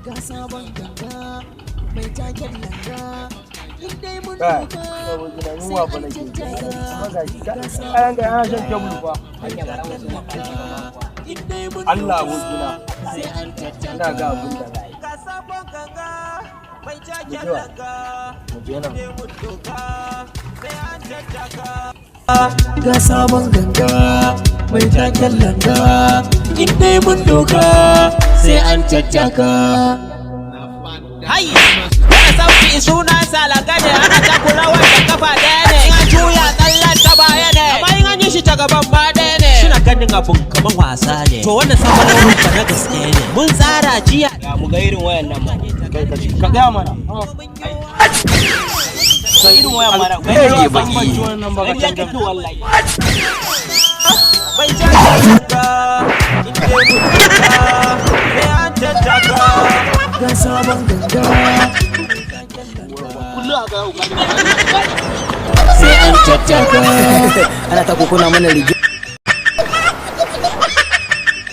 Ga sabon ganga mai taken langa inda mun duka sai an cancaka. Ayan da yana shan kebul fa. Allah wajina sai an cancaka. ina ga abin da za a yi. Ga sabon ganga mai taken Mutuwa. langa Mu je nan. inda mun duka sai an cancaka. Ga sabon ganga mai taken langa inda mun doka sai an caccaka. Hai, wani sauki suna salaka ne ana takura wanda kafa ɗaya ne. In an juya tsallan ta baya ne, amma in an yi shi ta gaban ba ɗaya ne. Suna ganin abun kamar wasa ne, to wannan sabon ruka na gaske ne. Mun tsara jiya. Ya mu ga irin wayan nan ma. Ka ga mana. Ka irin wayan mana. Kai ke baki wannan ba ka Ƙarya canja. kake wallahi. Mai caccaka inda mun doka sai an caccaka. Ga sabon ganga Kullu a ga sai an caccaka. Ana ta kokona mana rigi